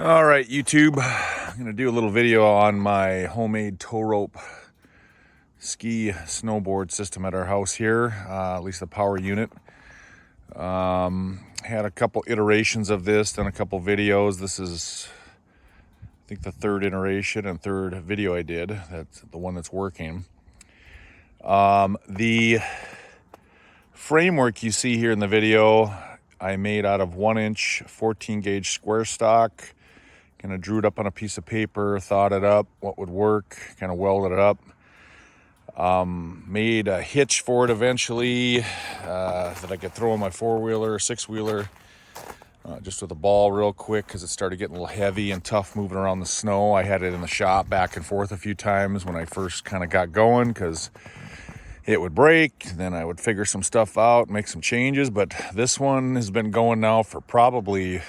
All right, YouTube, I'm going to do a little video on my homemade tow rope ski snowboard system at our house here, at least the power unit. Had a couple iterations of this, done a couple videos. This is, I think, the third iteration and third video I did. That's the one that's working. The framework you see here in the video, I made out of 1-inch 14 gauge square stock. Kind of drew it up on a piece of paper, thought it up, what would work, kind of welded it up. Made a hitch for it eventually that I could throw on my 4-wheeler, 6-wheeler, just with a ball real quick because it started getting a little heavy and tough moving around the snow. I had it in the shop back and forth a few times when I first kind of got going because it would break. Then I would figure some stuff out, make some changes. But this one has been going now for probably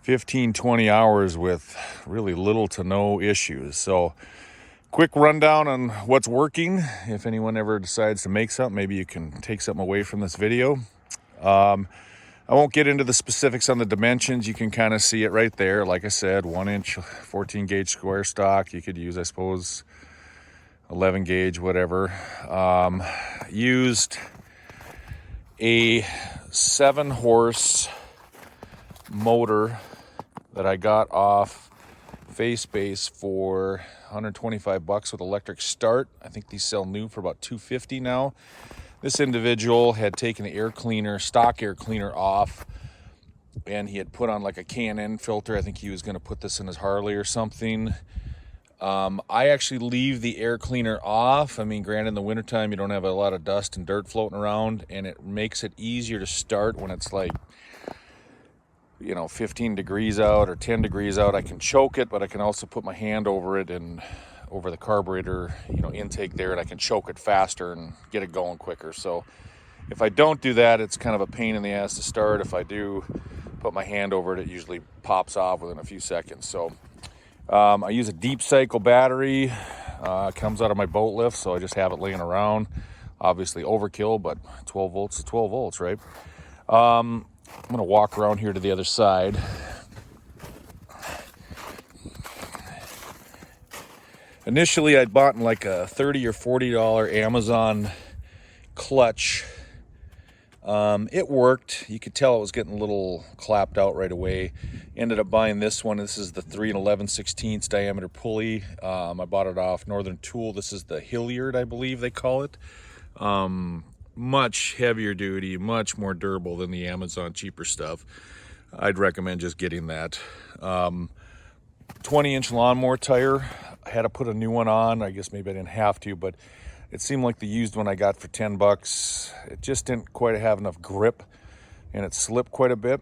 15-20 hours with really little to no issues. So quick rundown on what's working. If anyone ever decides to make something, maybe you can take something away from this video. I won't get into the specifics on the dimensions. You can kind of see it right there. Like I said, 1-inch 14 gauge square stock. You could use, I suppose, 11 gauge, whatever. Used a 7-horse motor that I got off FaceBase for $125 with electric start. I think these sell new for about $250 now. This individual had taken the air cleaner, stock air cleaner off, and he had put on like a K&N filter. I think he was going to put this in his Harley or something. I actually leave the air cleaner off. I mean, granted, in the wintertime, you don't have a lot of dust and dirt floating around, and it makes it easier to start when it's like, 15 degrees out or 10 degrees out. I can choke it, but I can also put my hand over it and over the carburetor, intake there, and I can choke it faster and get it going quicker. So if I don't do that, it's kind of a pain in the ass to start. If I do put my hand over it, it usually pops off within a few seconds. So I use a deep cycle battery. It comes out of my boat lift, so I just have it laying around. Obviously overkill, but 12 volts is 12 volts, right? I'm going to walk around here to the other side. Initially, I'd bought like a $30 or $40 Amazon clutch. It worked. You could tell it was getting a little clapped out right away. Ended up buying this one. This is the 3 11/16 diameter pulley. I bought it off Northern Tool. This is the Hilliard, I believe they call it. Much heavier duty, much more durable than the Amazon cheaper stuff. I'd recommend just getting that. 20-inch lawnmower tire. I had to put a new one on. I guess maybe I didn't have to, but it seemed like the used one I got for $10. It just didn't quite have enough grip, and it slipped quite a bit.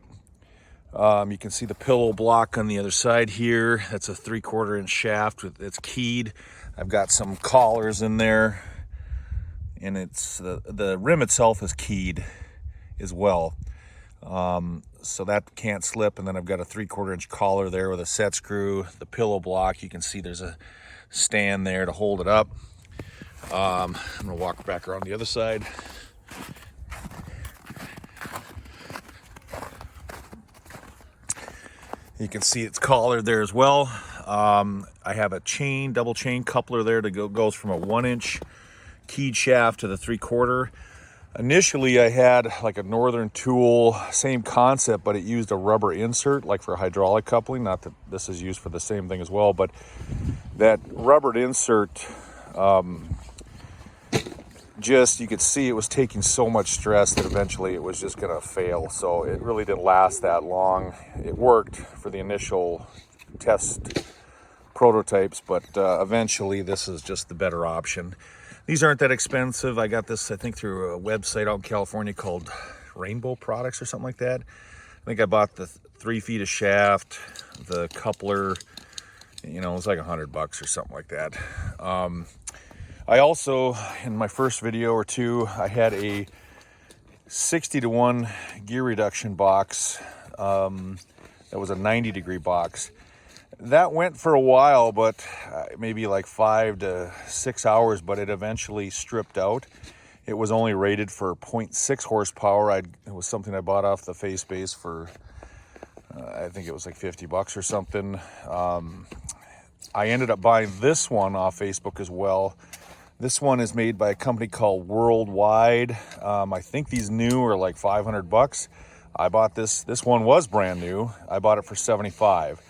You can see the pillow block on the other side here. That's a 3/4-inch shaft. It's keyed. I've got some collars in there. And it's the rim itself is keyed as well, so that can't slip. And then I've got a 3/4-inch collar there with a set screw. The pillow block, you can see there's a stand there to hold it up. I'm gonna walk back around the other side. You can see it's collared there as well. I have a double chain coupler there to goes from a 1-inch keyed shaft to the 3/4. Initially, I had like a Northern Tool, same concept, but it used a rubber insert, like for hydraulic coupling. Not that this is used for the same thing as well, but that rubbered insert, you could see it was taking so much stress that eventually it was just gonna fail. So it really didn't last that long. It worked for the initial test prototypes, but eventually this is just the better option. These aren't that expensive. I got this, I think, through a website out in California called Rainbow Products or something like that. I think I bought the 3 feet of shaft, the coupler, it was like $100 or something like that. I also, in my first video or two, I had a 60-to-1 gear reduction box. That was a 90-degree box. That went for a while, but maybe like 5 to 6 hours, but it eventually stripped out. It was only rated for 0.6 horsepower. It was something I bought off the FaceBase for I think it was like 50 bucks or something. I ended up buying this one off Facebook as well. This one is made by a company called Worldwide. I think these new are like 500 bucks. I bought this. This one was brand new. I bought it for 75.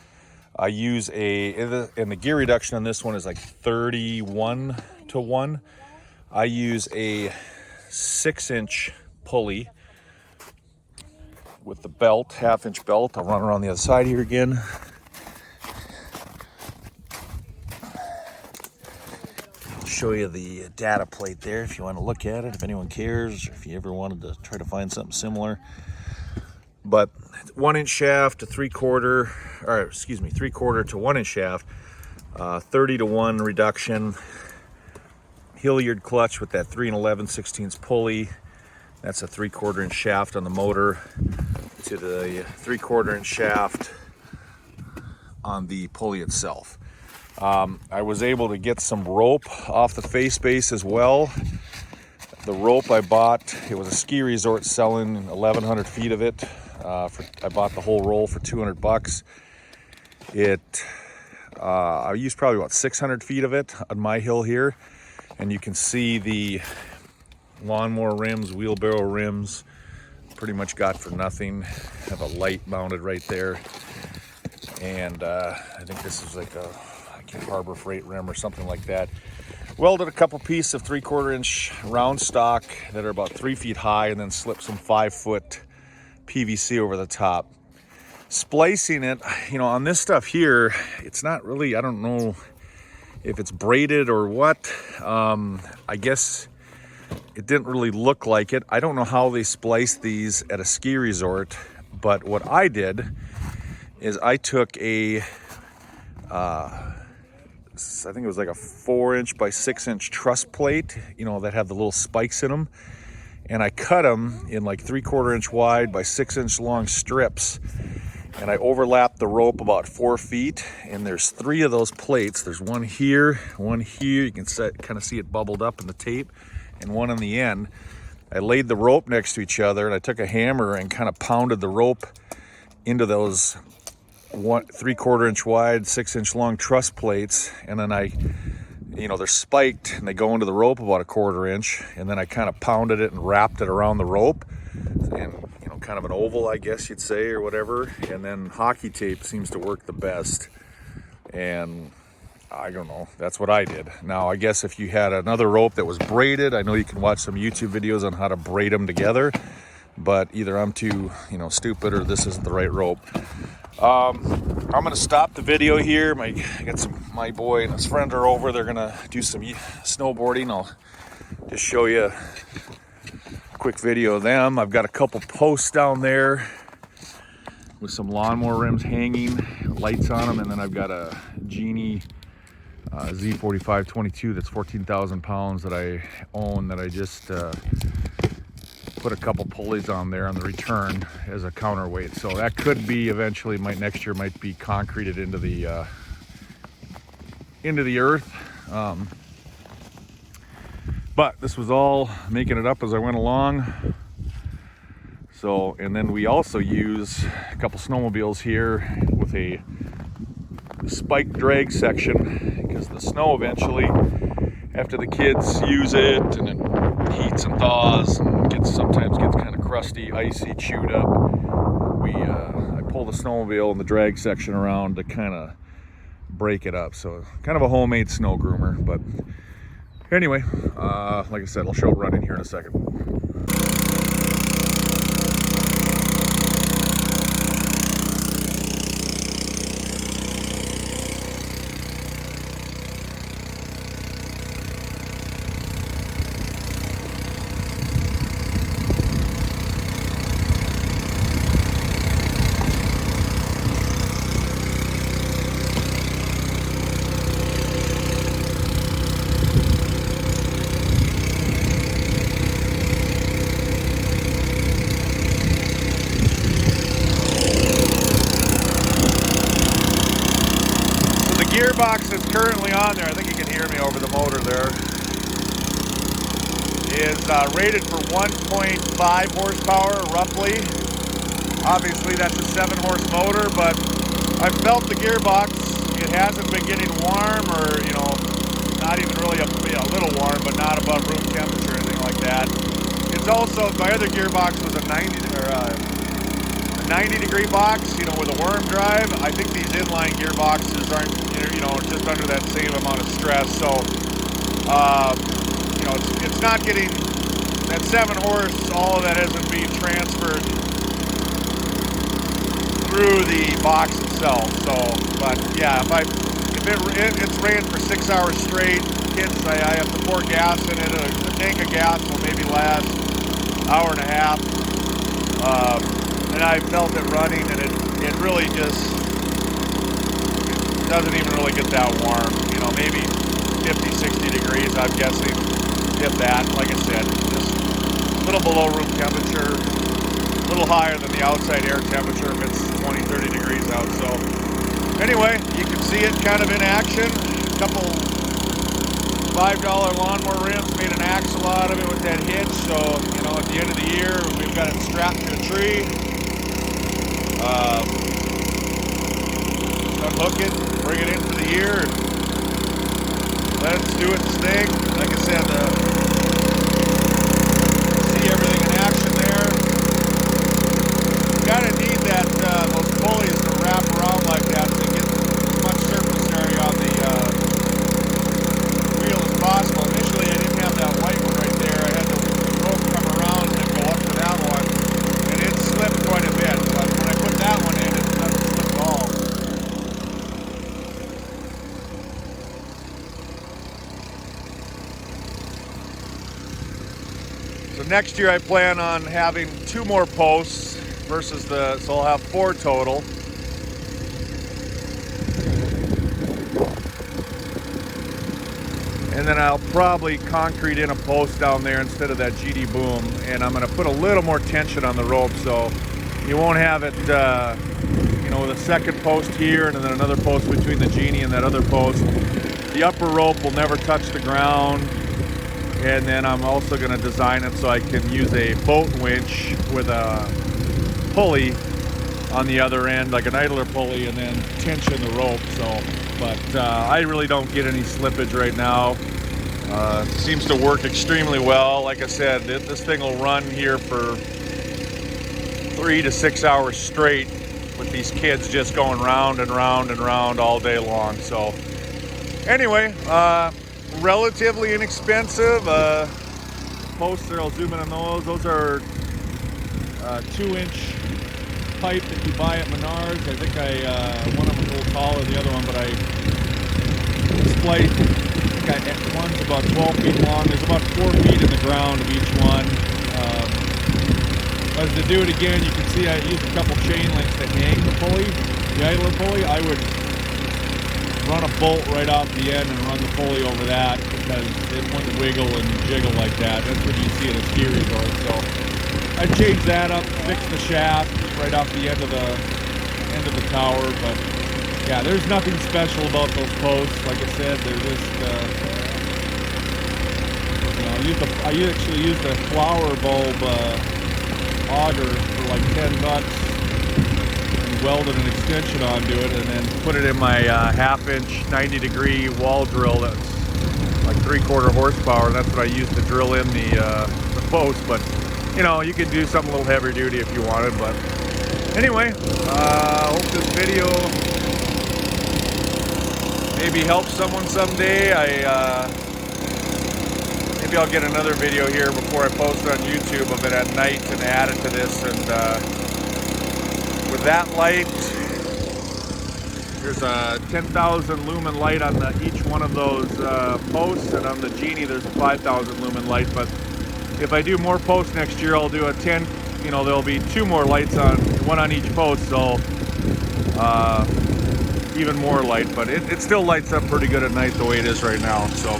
I use and the gear reduction on this one is like 31 to 1. I use a 6-inch pulley with the belt, half-inch belt. I'll run around the other side here again. Show you the data plate there if you want to look at it, if anyone cares, or if you ever wanted to try to find something similar. But 1-inch shaft to 3/4 to 1-inch shaft, 30 to 1 reduction. Hilliard clutch with that 3 11/16 pulley. That's a 3/4 inch shaft on the motor to the 3/4 inch shaft on the pulley itself. I was able to get some rope off the face base as well. The rope I bought, it was a ski resort selling 1,100 feet of it. I bought the whole roll for 200 bucks. I used probably about 600 feet of it on my hill here. And you can see the lawnmower rims, wheelbarrow rims, pretty much got for nothing. Have a light mounted right there. And I think this is like a Harbor Freight rim or something like that. Welded a couple pieces of 3/4 inch round stock that are about 3 feet high, and then slipped some 5-foot PVC over the top. Splicing it, on this stuff here, it's not really, I don't know if it's braided or what. I guess it didn't really look like it. I don't know how they splice these at a ski resort, but what I did is I took I think it was like a 4-inch by 6-inch truss plate, that had the little spikes in them. And I cut them in like 3/4 inch wide by 6-inch long strips. And I overlapped the rope about 4 feet. And there's 3 of those plates. There's one here, one here. You can kind of see it bubbled up in the tape, and one on the end. I laid the rope next to each other, and I took a hammer and kind of pounded the rope into those 3/4 inch wide, 6-inch long truss plates. And then they're spiked and they go into the rope about 1/4 inch. And then I kind of pounded it and wrapped it around the rope, and kind of an oval, I guess you'd say, or whatever. And then hockey tape seems to work the best. And I don't know, that's what I did. Now, I guess if you had another rope that was braided, I know you can watch some YouTube videos on how to braid them together, but either I'm too, stupid, or this isn't the right rope. I'm gonna stop the video here. My boy and his friend are over. They're gonna do some snowboarding. I'll just show you a quick video of them. I've got a couple posts down there with some lawnmower rims hanging, lights on them, and then I've got a Genie Z4522 that's 14,000 pounds that I own, that I just put a couple pulleys on there on the return as a counterweight. So that could be eventually, next year might be concreted into the earth. But this was all making it up as I went along. So, and then we also use a couple snowmobiles here with a spike drag section, because the snow eventually, after the kids use it and it heats and thaws and sometimes gets kind of crusty, icy, chewed up, I pull the snowmobile and the drag section around to kind of break it up. So kind of a homemade snow groomer. But anyway, like I said, I'll show it running here in a second. Gearbox that's currently on there, I think you can hear me over the motor there, is rated for 1.5 horsepower roughly. Obviously that's a 7-horse motor, but I felt the gearbox. It hasn't been getting warm, or not even really a little warm, but not above room temperature or anything like that. It's also, my other gearbox was a 90-degree box, with a worm drive. I think these inline gearboxes aren't, just under that same amount of stress. So, it's not getting that 7-horse. All of that isn't being transferred through the box itself. So, but yeah, if it's ran for 6 hours straight, kids, I have to pour gas in it. A tank of gas will maybe last hour and a half. And I felt it running, and it really just doesn't even really get that warm. Maybe 50, 60 degrees, I'm guessing, if that. Like I said, just a little below room temperature, a little higher than the outside air temperature if it's 20, 30 degrees out. So anyway, you can see it kind of in action. A couple $5 lawnmower rims, made an axle out of it with that hitch. So, at the end of the year, we've got it strapped to a tree. Unhook it, bring it in for the year, and let it do its thing. Like I said, see everything in action there. You gotta need those pulleys to wrap around like that to get as much surface area on the wheel as possible. Initially, I didn't have that white one right there. I had the rope come around and go up to that one, and it slipped quite a bit. But when I put that one in, it doesn't slip at all. So next year I plan on having 2 more posts versus so I'll have 4 total. And then I'll probably concrete in a post down there instead of that GD boom. And I'm gonna put a little more tension on the rope, so you won't have it, with a second post here and then another post between the Genie and that other post. The upper rope will never touch the ground. And then I'm also going to design it so I can use a boat winch with a pulley on the other end, like an idler pulley, and then tension the rope. So, but I really don't get any slippage right now. Seems to work extremely well. Like I said, this thing will run here for 3 to 6 hours straight with these kids just going round and round and round all day long. So anyway, relatively inexpensive. Posts there, I'll zoom in on those. Those are 2-inch pipe that you buy at Menards. I think one of them a little taller than the other one, but I spliced, one's about 12 feet long. There's about 4 feet in the ground of each one. As to do it again, you can see I used a couple chain links to hang the pulley, the idler pulley. I would run a bolt right off the end and run the pulley over that because it wouldn't wiggle and jiggle like that. That's what you see at a ski resort. So I changed that up, fixed the shaft right off the end of the tower. But yeah, there's nothing special about those posts. Like I said, they're just I actually used a flower bulb auger for like $10. Welded an extension onto it and then put it in my half-inch 90-degree wall drill that's like 3/4 horsepower. That's what I used to drill in the post. But you can do something a little heavier duty if you wanted. But anyway, hope this video maybe helps someone someday. Maybe I'll get another video here before I post it on YouTube of it at night and add it to this. And with that light, there's a 10,000 lumen light on each one of those posts, and on the Genie there's a 5,000 lumen light. But if I do more posts next year, I'll do a 10, there'll be 2 more lights on, one on each post, so even more light. But it still lights up pretty good at night the way it is right now. So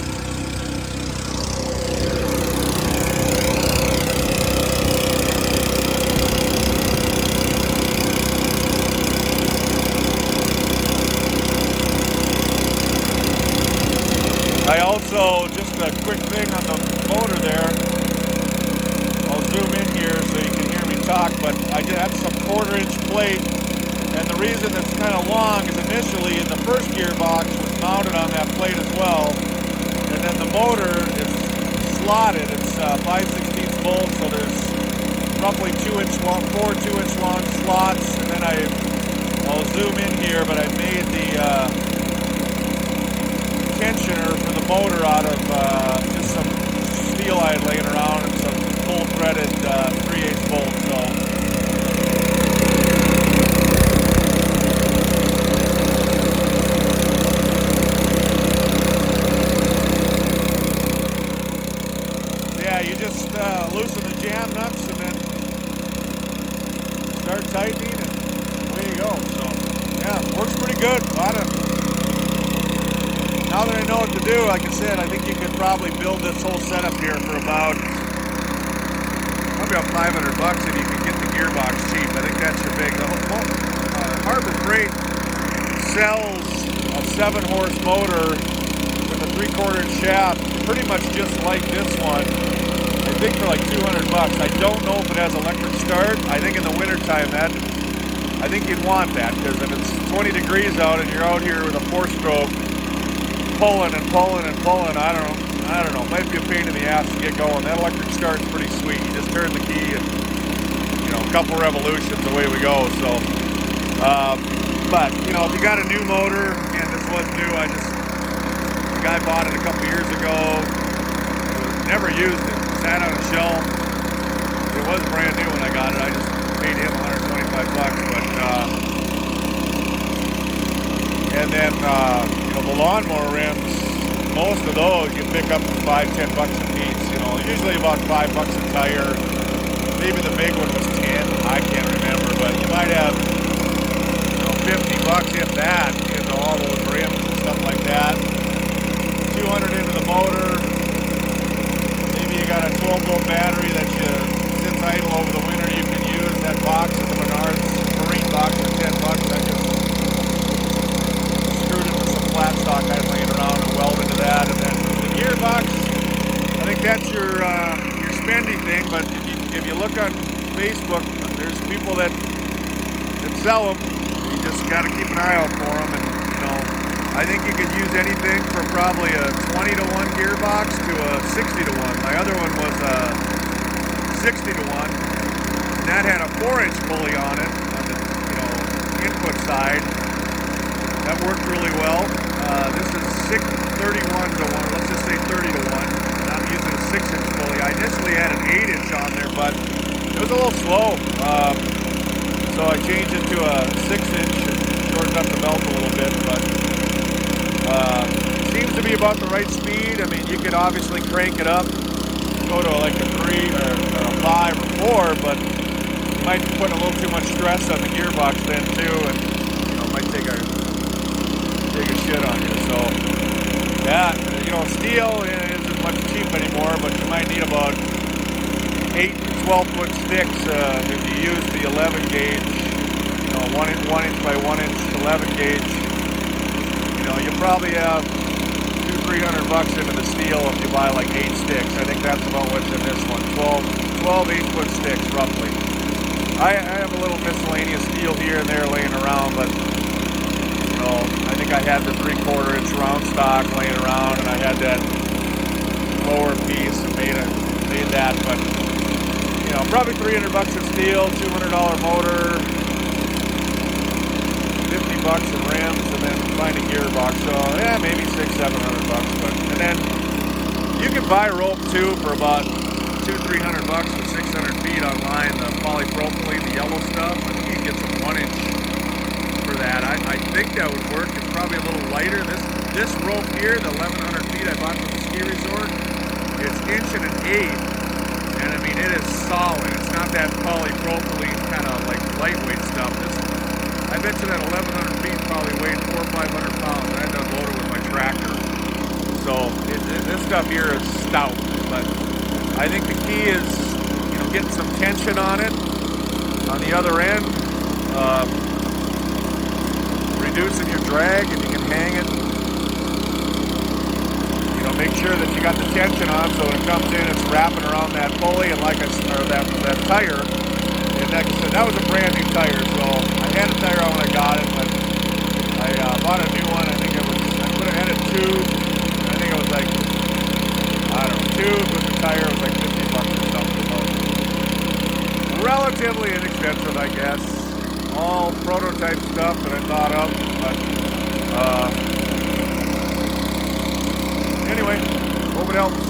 I also, just a quick thing on the motor there, I'll zoom in here so you can hear me talk, but I did have some 1/4-inch plate, and the reason it's kind of long is initially in the first gearbox was mounted on that plate as well, and then the motor is slotted. It's 5/16 bolts, so there's roughly 2-inch long, 4 2-inch long slots, and then I'll zoom in here, but I made the tensioner for the motor out of just some steel I had laying around and some full threaded 3/8 bolts. So yeah, you just loosen the jam nuts and then start tightening, and away you go. So yeah, works pretty good. Now that I know what to do, like I said, I think you could probably build this whole setup here for probably about $500 if you can get the gearbox cheap. I think that's your big. Harbor Freight sells a 7-horse motor with a 3/4-inch shaft, pretty much just like this one. I think for like $200. I don't know if it has electric start. I think in the wintertime I think you'd want that, because if it's 20 degrees out and you're out here with a 4-stroke pulling and pulling and pulling, I don't know, might be a pain in the ass to get going. That electric start's pretty sweet. You just turn the key and, a couple revolutions, away we go. So, but, if you got a new motor, again, this was new, the guy bought it a couple years ago, never used it, sat on a shelf. It was brand new when I got it. I just paid him $125, but, and then, the lawnmower rims, most of those you pick up for $5-10 a piece. Usually about $5 a tire. Maybe the big one was 10. I can't remember, but you might have, $50 if that, into all those rims and stuff like that. 200 into the motor. Maybe you got a 12-volt battery that sits idle over the winter. You can use that box at the Menards marine box for $10. I just screwed it with some flat stock I had laying around and welded to that. And then the gearbox, I think that's your spendy thing. But if you look on Facebook, there's people that sell them. You just got to keep an eye out for them. And I think you could use anything from probably a 20-to-1 gearbox to a 60-to-1. My other one was a 60-to-1, and that had a 4-inch pulley on it on the input side. That worked really well. This is 31-to-1, let's just say 30-to-1, and I'm using a 6-inch pulley. I initially had an 8-inch on there, but it was a little slow, so I changed it to a 6-inch and shortened up the belt a little bit, but seems to be about the right speed. I mean, you could obviously crank it up, go to like a 3 or a 5 or 4, but you might be putting a little too much stress on the gearbox then too, and it might take a shit on you. So yeah, steel isn't much cheap anymore, but you might need about 8 to 12-foot sticks if you use the 11 gauge, 1 inch by 1 inch 11 gauge. You probably have $200-300 into the steel if you buy like 8 sticks. I think that's about what's in this one. 12 8-foot sticks roughly. I have a little miscellaneous steel here and there laying around, but I think I had the 3/4-inch round stock laying around, and I had that lower piece and made that. But probably $300 in steel, $200 motor, $50 in rims, and then find a gearbox. So yeah, maybe $600-700. But and then you can buy rope too for about $200-300 with 600 feet online. The polypropylene, the yellow stuff. I think you can get some 1-inch for that. I think that would work. It's probably a little lighter. This rope here, the 1,100 feet I bought from the ski resort, it's 1.125". And I mean, it is solid. It's not that polypropylene kind of like lightweight stuff. I bet you that 1,100 feet probably weighed 400 or 500 pounds. I had to unload it with my tractor. So this stuff here is stout. But I think the key is, getting some tension on it. On the other end, reducing your drag, and you can hang it. Make sure that you got the tension on, so when it comes in, it's wrapping around that pulley, and that tire, next, that was a brand new tire, so I had a tire on when I got it, but I bought a new one. I think it was, I put it at a tube, and I think it was like, I don't know, tube with the tire, it was like $50 or something. So relatively inexpensive, I guess. All prototype stuff that I thought of, but anyway, hope it helps.